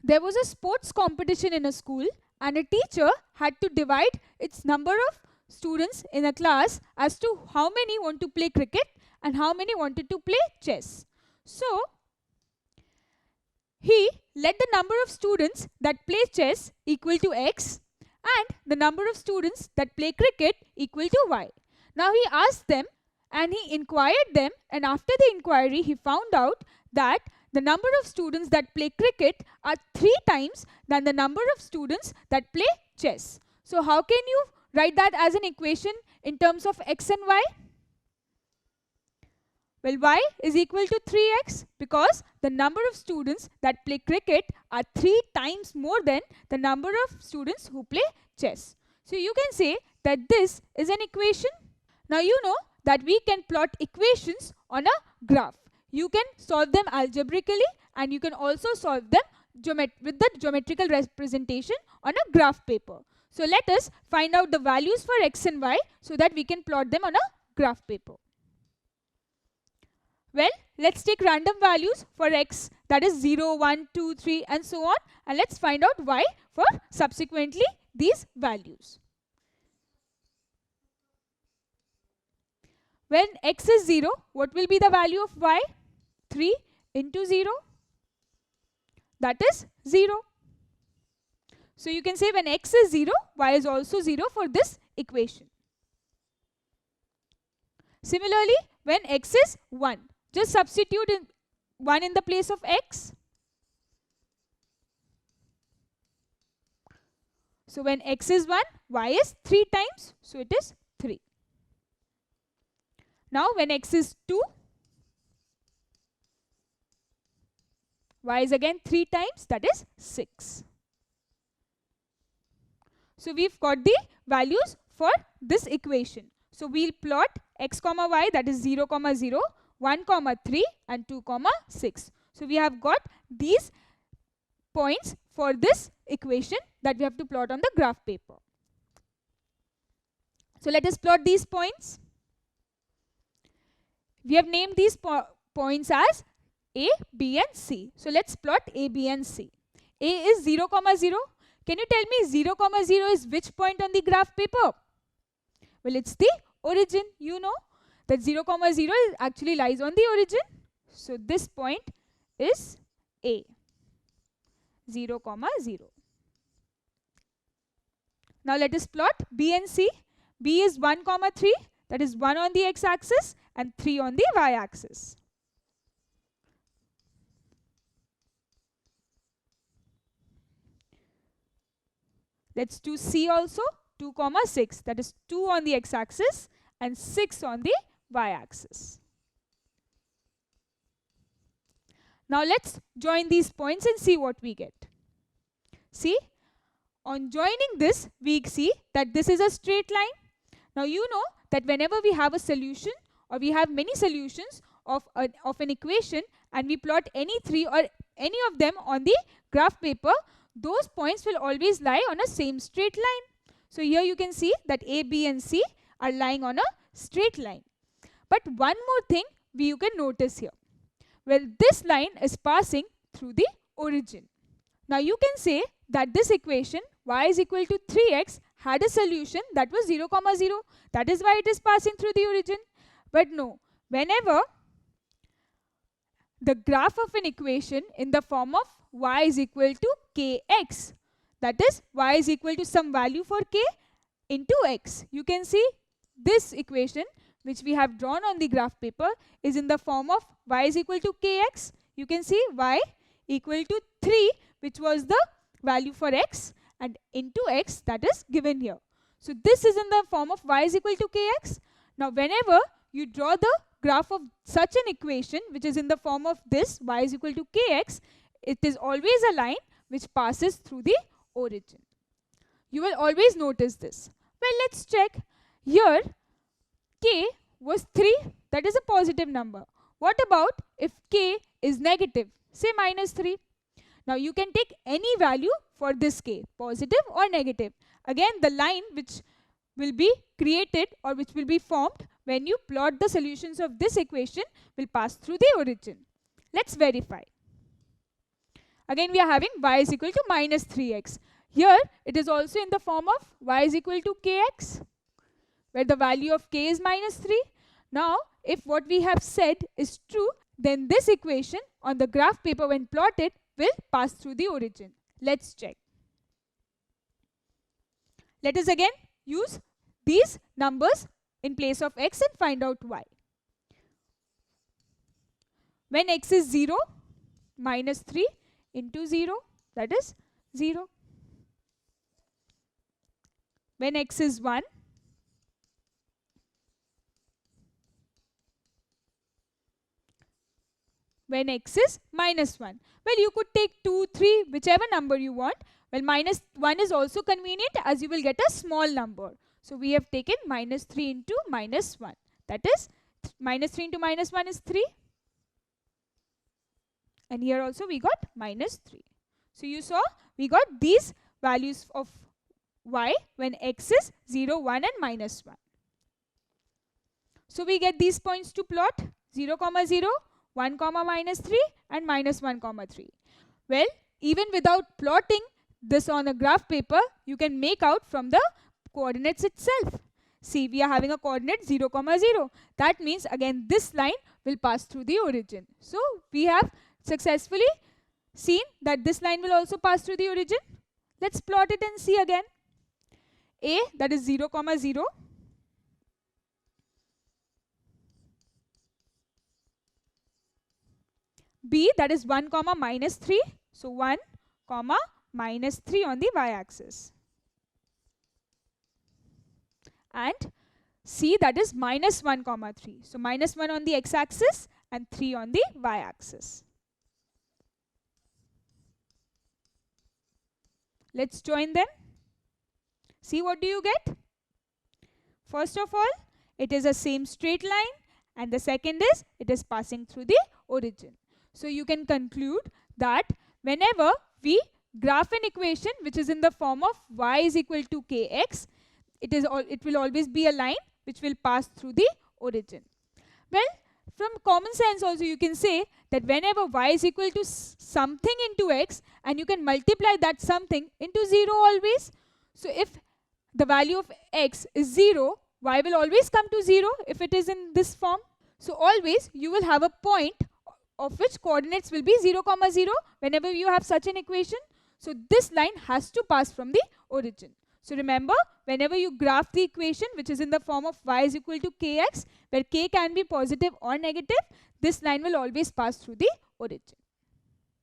There was a sports competition in a school, and a teacher had to divide its number of students in a class as to how many want to play cricket and how many wanted to play chess. So, he let the number of students that play chess equal to x and the number of students that play cricket equal to y. Now he asked them and he inquired them, and after the inquiry he found out that the number of students that play cricket are 3 times than the number of students that play chess. So how can you write that as an equation in terms of x and y? Well, y is equal to 3x because the number of students that play cricket are 3 times more than the number of students who play chess. So you can say that this is an equation. Now you know that we can plot equations on a graph. You can solve them algebraically and you can also solve them with the geometrical representation on a graph paper. So let us find out the values for x and y so that we can plot them on a graph paper. Well, let's take random values for x, that is 0, 1, 2, 3 and so on, and let's find out y for subsequently these values. When x is 0, what will be the value of y? 3 into 0, that is 0. So you can say when x is 0, y is also 0 for this equation. Similarly, when x is 1, just substitute 1 in the place of x. So when x is 1, y is 3 times, so it is 3. Now when x is 2, y is again 3 times, that is 6. So we've got the values for this equation. So we'll plot x comma y, that is 0 comma 0, 1 comma 3 and 2 comma 6. So we have got these points for this equation that we have to plot on the graph paper. So let us plot these points. We have named these points as A, B and C. So let's plot A, B and C. A is 0 comma 0. Can you tell me 0 comma 0 is which point on the graph paper? Well, it's the origin. You know that 0 comma 0 actually lies on the origin. So this point is A, 0 comma 0. Now let us plot B and C. B is 1 comma 3, that is 1 on the x-axis and 3 on the y-axis. Let's do C also, 2 comma 6, that is 2 on the x-axis and 6 on the y-axis. Now let's join these points and see what we get. See, on joining this, we see that this is a straight line. Now you know that whenever we have a solution or we have many solutions of an equation and we plot any three or any of them on the graph paper, those points will always lie on a same straight line. So here you can see that A, B and C are lying on a straight line. But one more thing you can notice here. Well, this line is passing through the origin. Now you can say that this equation y is equal to 3x had a solution that was 0 comma 0. That is why it is passing through the origin. But no, whenever the graph of an equation in the form of y is equal to kx, that is y is equal to some value for k into x. You can see this equation which we have drawn on the graph paper is in the form of y is equal to kx. You can see y equal to 3, which was the value for x, and into x, that is given here. So this is in the form of y is equal to kx. Now whenever you draw the graph of such an equation which is in the form of this y is equal to kx, it is always a line which passes through the origin. You will always notice this. Well, let's check. Here k was 3, that is a positive number. What about if k is negative, say minus 3? Now you can take any value for this k, positive or negative. Again, the line which will be created or which will be formed when you plot the solutions of this equation will pass through the origin. Let's verify. Again we are having y is equal to minus 3x. Here it is also in the form of y is equal to kx, where the value of k is minus 3. Now if what we have said is true, then this equation on the graph paper when plotted will pass through the origin. Let's check. Let us again use these numbers in place of x and find out y. When x is 0, minus 3 into 0, that is 0. When x is 1, when x is minus 1. Well, you could take 2, 3, whichever number you want. Well, minus 1 is also convenient as you will get a small number. So we have taken minus 3 into minus 1. That is, minus 3 into minus 1 is 3. And here also we got minus 3. So you saw we got these values of y when x is 0, 1 and minus 1. So we get these points to plot 0, 0, 1, minus 3 and minus 1, 3. Well, even without plotting this on a graph paper, you can make out from the coordinates itself. See, we are having a coordinate 0, 0. That means again this line will pass through the origin. So we have successfully seen that this line will also pass through the origin. Let's plot it and see again. A, that is 0, 0. B, that is 1, minus 3. So 1, minus 3 on the y-axis. And C, that is minus 1, 3. So minus 1 on the x-axis and 3 on the y-axis. Let's join them. See, what do you get? First of all, it is a same straight line, and the second is it is passing through the origin. So you can conclude that whenever we graph an equation which is in the form of y is equal to kx, it will always be a line which will pass through the origin. Well, from common sense also you can say that whenever y is equal to something into x, and you can multiply that something into 0 always. So if the value of x is 0, y will always come to 0 if it is in this form. So always you will have a point of which coordinates will be 0, 0 whenever you have such an equation. So this line has to pass from the origin. So remember, whenever you graph the equation which is in the form of y is equal to kx, where k can be positive or negative, this line will always pass through the origin.